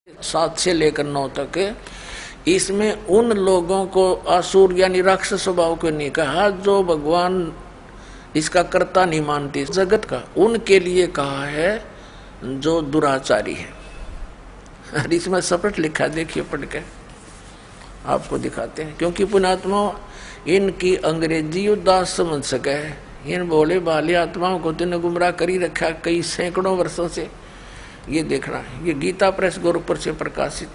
7 से लेकर 9 तक इसमें उन लोगों को असुर यानी राक्षस स्वभाव को नहीं कहा जो भगवान इसका कर्ता नहीं मानते जगत का, उनके लिए कहा है जो दुराचारी है। और इसमें स्पष्ट लिखा, देखिए पढ़ के आपको दिखाते हैं, क्योंकि पुण्यात्मा इनकी अंग्रेजी उदास समझ सके। इन भोले भाले आत्माओं को तो गुमराह करी रखा कई सैकड़ों वर्षों से। ये देखना, ये गीता प्रेस गोरखपुर से प्रकाशित।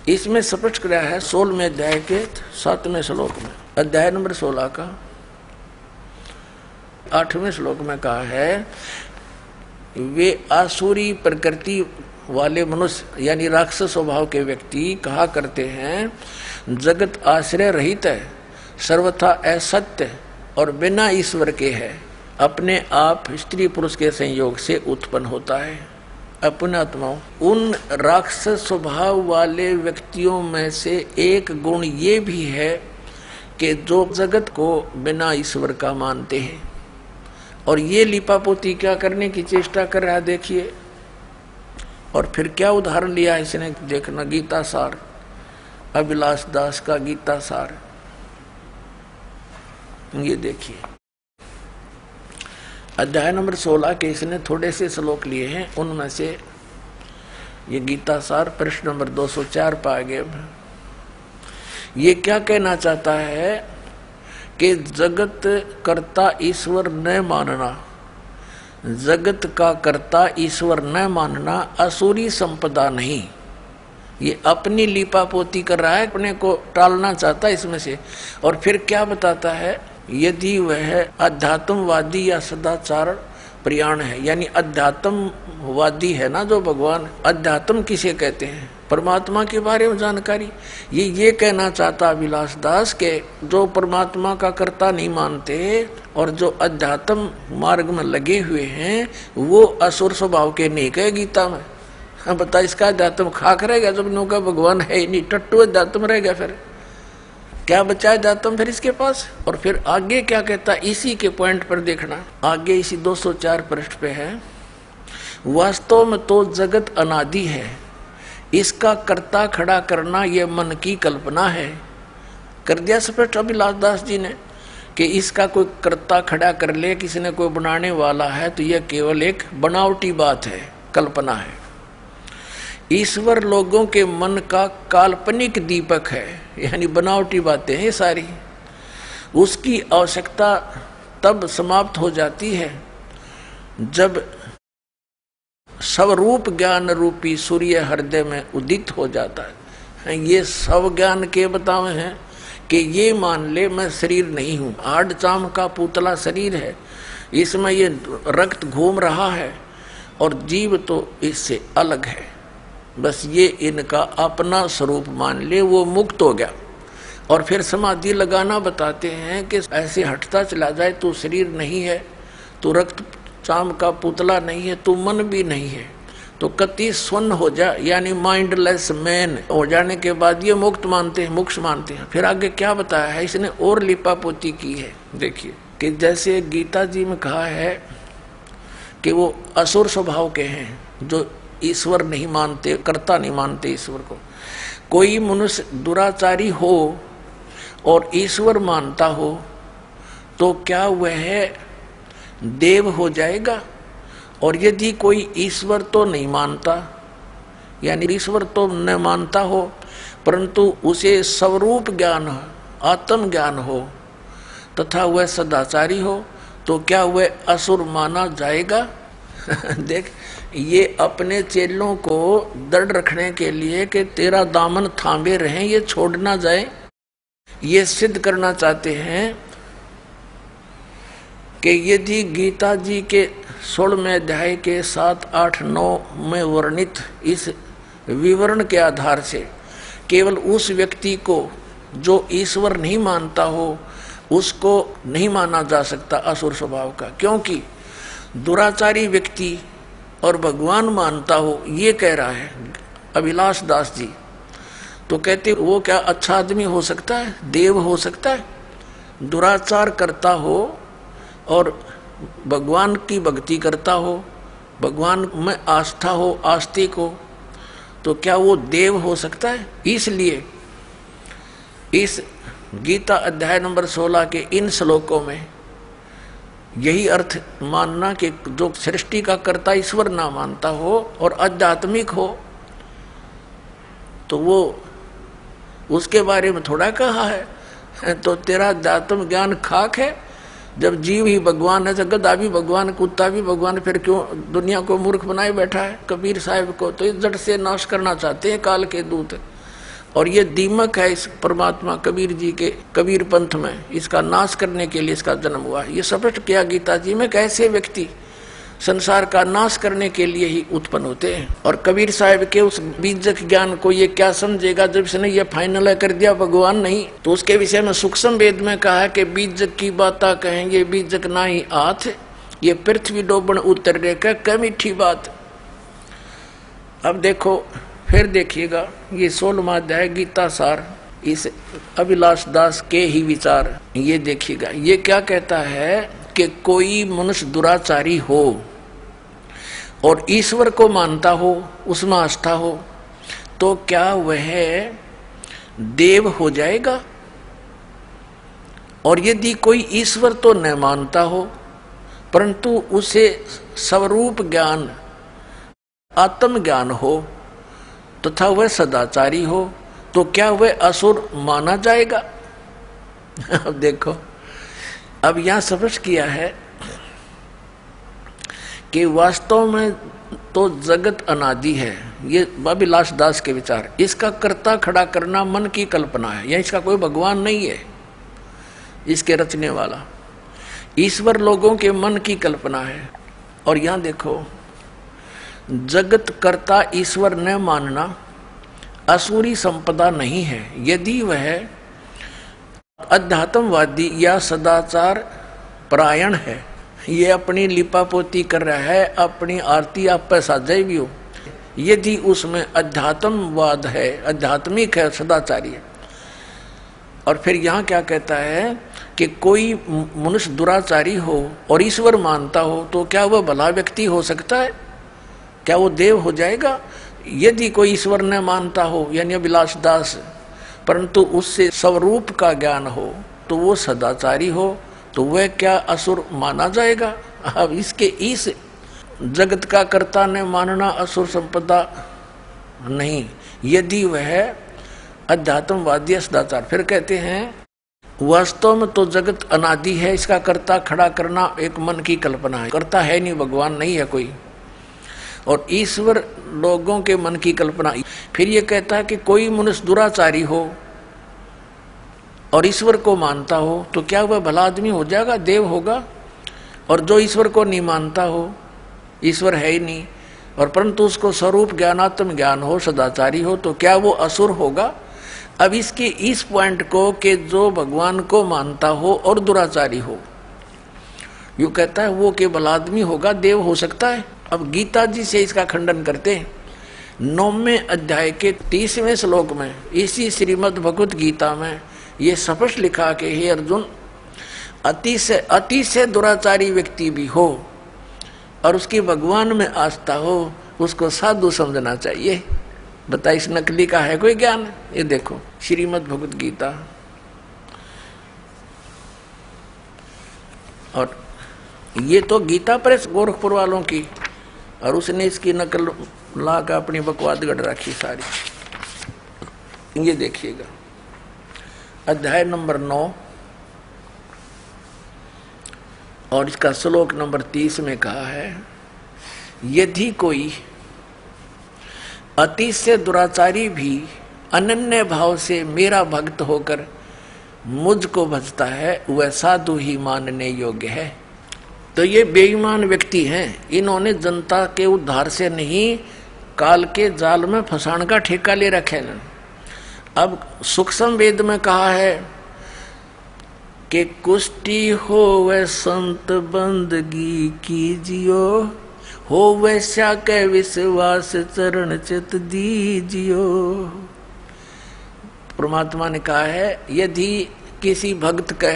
इसमें स्पष्ट किया है 16वें अध्याय के 7वें श्लोक में, अध्याय नंबर 16 का 8वें श्लोक में कहा है, वे आसुरी प्रकृति वाले मनुष्य यानी राक्षस स्वभाव के व्यक्ति कहा करते हैं जगत आश्रय रहित है, सर्वथा असत्य और बिना ईश्वर के है, अपने आप स्त्री पुरुष के संयोग से उत्पन्न होता है। अपने आत्माओं, उन राक्षस स्वभाव वाले व्यक्तियों में से एक गुण ये भी है कि जो जगत को बिना ईश्वर का मानते हैं, और ये लिपापोती क्या करने की चेष्टा कर रहा है देखिए। और फिर क्या उदाहरण लिया है इसने, देखना, गीता सार, अभिलाष दास का गीता सार, ये देखिए अध्याय नंबर 16 के इसने थोड़े से श्लोक लिए हैं, उनमें से ये गीता सार प्रश्न नंबर 204 पर आगे ये क्या कहना चाहता है कि जगत कर्ता ईश्वर न मानना, जगत का कर्ता ईश्वर न मानना असुरी संपदा नहीं। ये अपनी लिपापोती कर रहा है, अपने को टालना चाहता है इसमें से। और फिर क्या बताता है, यदि वह अध्यात्मवादी या सदाचार प्रयाण है, यानी अध्यात्मवादी है ना जो भगवान, अध्यात्म किसे कहते हैं, परमात्मा के बारे में जानकारी। ये कहना चाहता अभिलाष दास के जो परमात्मा का कर्ता नहीं मानते और जो अध्यात्म मार्ग में लगे हुए हैं वो असुर स्वभाव के नहीं कहे गीता में। हाँ बता, इसका अध्यात्म खाक रहेगा जब नौका भगवान है नहीं, टट्टू अध्यात्म रहेगा, फिर क्या बचा अध्यात्म फिर इसके पास। और फिर आगे क्या कहता, इसी के पॉइंट पर देखना, आगे इसी 204 पृष्ठ पे है, वास्तव में तो जगत अनादि है, इसका कर्ता खड़ा करना यह मन की कल्पना है। कर दिया स्पष्ट अभिलाष दास जी ने कि इसका कोई कर्ता खड़ा कर ले, किसी ने कोई बनाने वाला है, तो यह केवल एक बनावटी बात है, कल्पना है। ईश्वर लोगों के मन का काल्पनिक दीपक है, यानी बनावटी बातें हैं सारी। उसकी आवश्यकता तब समाप्त हो जाती है जब स्वरूप ज्ञान रूपी सूर्य हृदय में उदित हो जाता है। ये सब ज्ञान के बतावे हैं कि ये मान ले मैं शरीर नहीं हूँ, हाड़ चाम का पुतला शरीर है, इसमें ये रक्त घूम रहा है और जीव तो इससे अलग है। बस ये इनका अपना स्वरूप मान ले, वो मुक्त हो गया। और फिर समाधि लगाना बताते हैं कि ऐसे हटता चला जाए, तू शरीर नहीं है, तू रक्त चाम का पुतला नहीं है, तू मन भी नहीं है, तो कति स्वर्ण हो जा, यानी माइंडलेस मैन हो जाने के बाद ये मुक्त मानते हैं, मोक्ष मानते हैं। फिर आगे क्या बताया है इसने, और लिपापोती की है, देखिए कि जैसे गीता जी में कहा है कि वो असुर स्वभाव के हैं जो ईश्वर नहीं मानते, कर्ता नहीं मानते ईश्वर को। कोई मनुष्य दुराचारी हो और ईश्वर मानता हो तो क्या वह देव हो जाएगा? और यदि कोई ईश्वर तो नहीं मानता, यानी ईश्वर तो न मानता हो परंतु उसे स्वरूप ज्ञान, आत्म ज्ञान हो तथा वह सदाचारी हो, तो क्या वह असुर माना जाएगा? देख, ये अपने चेलों को दृढ़ रखने के लिए कि तेरा दामन थामे रहे, ये छोड़ ना जाए, ये सिद्ध करना चाहते हैं कि यदि गीता जी के 16वें अध्याय के 7, 8, 9 में वर्णित इस विवरण के आधार से केवल उस व्यक्ति को जो ईश्वर नहीं मानता हो उसको नहीं माना जा सकता असुर स्वभाव का, क्योंकि दुराचारी व्यक्ति और भगवान मानता हो, ये कह रहा है अभिलाष दास जी। तो कहते वो क्या अच्छा आदमी हो सकता है, देव हो सकता है? दुराचार करता हो और भगवान की भक्ति करता हो, भगवान में आस्था हो, आस्तिक हो, तो क्या वो देव हो सकता है? इसलिए इस गीता अध्याय नंबर 16 के इन श्लोकों में यही अर्थ मानना कि जो सृष्टि का कर्ता ईश्वर ना मानता हो और आध्यात्मिक हो तो वो उसके बारे में थोड़ा कहा है। तो तेरा अध्यात्म ज्ञान खाक है। जब जीव ही भगवान है तो गधा भी भगवान, कुत्ता भी भगवान, फिर क्यों दुनिया को मूर्ख बनाए बैठा है? कबीर साहब को तो इस जड़ से नाश करना चाहते हैं काल के दूत, और ये दीमक है इस परमात्मा कबीर जी के कबीर पंथ में, इसका नाश करने के लिए इसका जन्म हुआ। ये स्पष्ट किया गीता जी में कैसे व्यक्ति संसार का नाश करने के लिए ही उत्पन्न होते हैं। और कबीर साहब के उस बीजक ज्ञान को ये क्या समझेगा जब इसने ये फाइनल कर दिया भगवान नहीं, तो उसके विषय में सूक्ष्म वेद में कहा है कि बीजक की बाता कहेंगे बीजक ना ही आथ, ये पृथ्वी डोबन उतर रे का क्या मीठी बात। अब देखो फिर देखिएगा ये 16वां अध्याय गीता सार, इस अभिलाष दास के ही विचार, ये देखिएगा ये क्या कहता है कि कोई मनुष्य दुराचारी हो और ईश्वर को मानता हो, उसमें आस्था हो, तो क्या वह देव हो जाएगा? और यदि कोई ईश्वर तो न मानता हो परंतु उसे स्वरूप ज्ञान आत्म ज्ञान हो तथा वह सदाचारी हो, तो क्या वह असुर माना जाएगा? अब देखो, अब यहां स्पष्ट किया है कि वास्तव में तो जगत अनादि है। ये अभिलाष दास के विचार, इसका कर्ता खड़ा करना मन की कल्पना है, या इसका कोई भगवान नहीं है। इसके रचने वाला ईश्वर लोगों के मन की कल्पना है। और यहां देखो, जगत कर्ता ईश्वर न मानना असुरी संपदा नहीं है। यदि वह अध्यात्मवादी या सदाचार परायण है, ये अपनी लिपापोती कर रहा है, अपनी आरती आप पर साजे भी हो, यदि उसमें अध्यात्मवाद है, आध्यात्मिक है, सदाचारी है। और फिर यहाँ क्या कहता है कि कोई मनुष्य दुराचारी हो और ईश्वर मानता हो, तो क्या वह भला व्यक्ति हो सकता है? क्या वो देव हो जाएगा? यदि कोई ईश्वर न मानता हो, यानी अभिलाष दास, परंतु उससे स्वरूप का ज्ञान हो, तो वो सदाचारी हो, तो वह क्या असुर माना जाएगा? अब इसके इस जगत का कर्ता ने मानना असुर संपदा नहीं, यदि वह अध्यात्मवादी सदाचार। फिर कहते हैं वास्तव में तो जगत अनादि है, इसका कर्ता खड़ा करना एक मन की कल्पना है, कर्ता है नहीं, भगवान नहीं है कोई, और ईश्वर लोगों के मन की कल्पना। फिर ये कहता है कि कोई मनुष्य दुराचारी हो और ईश्वर को मानता हो, तो क्या वह भला आदमी हो जाएगा, देव होगा? और जो ईश्वर को नहीं मानता हो, ईश्वर है ही नहीं, और परंतु उसको स्वरूप ज्ञानात्म ज्ञान हो, सदाचारी हो, तो क्या वो असुर होगा? अब इसके इस पॉइंट को कि जो भगवान को मानता हो और दुराचारी हो, यूँ कहता है वो के भला आदमी होगा, देव हो सकता है। अब गीता जी से इसका खंडन करते हैं। 9वें अध्याय के 30वें श्लोक में इसी श्रीमद् भगवत गीता में ये स्पष्ट लिखा कि हे अर्जुन, अति से दुराचारी व्यक्ति भी हो और उसकी भगवान में आस्था हो, उसको साधु समझना चाहिए। बता, इस नकली का है कोई ज्ञान? ये देखो श्रीमद् भगवत गीता, और ये तो गीता प्रेस गोरखपुर वालों की, और उसने इसकी नकल ला कर अपनी बकवाद गढ़ रखी सारी। ये देखिएगा अध्याय नंबर 9 और इसका श्लोक नंबर 30 में कहा है, यदि कोई अति से दुराचारी भी अनन्य भाव से मेरा भक्त होकर मुझको भजता है, वह साधु ही मानने योग्य है। तो ये बेईमान व्यक्ति हैं, इन्होंने जनता के उद्धार से नहीं काल के जाल में फंसाने का ठेका ले रखे हैं। अब सूक्ष्म वेद में कहा है कि कुष्टि हो वह संत बंदगी कीजियो, हो वैश्या के विश्वास चरण चित दीजियो। परमात्मा ने कहा है यदि किसी भक्त का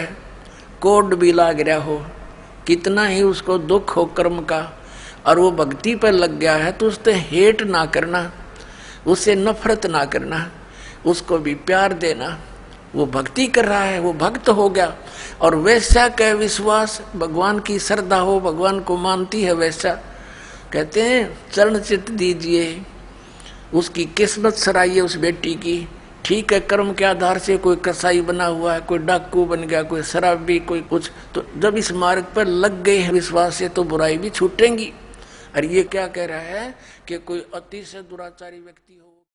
कोड भी लाग रहा हो, कितना ही उसको दुख हो कर्म का, और वो भक्ति पर लग गया है, तो उससे हेट ना करना, उससे नफरत ना करना, उसको भी प्यार देना। वो भक्ति कर रहा है, वो भक्त हो गया। और वैसा का विश्वास, भगवान की श्रद्धा हो, भगवान को मानती है, वैसा कहते हैं चरण चित दीजिए, उसकी किस्मत सराइए उस बेटी की। ठीक है, कर्म के आधार से कोई कसाई बना हुआ है, कोई डाकू बन गया, कोई शराबी, कोई कुछ, तो जब इस मार्ग पर लग गए हैं विश्वास से तो बुराई भी छूटेंगी। और ये क्या कह रहा है कि कोई अति से दुराचारी व्यक्ति हो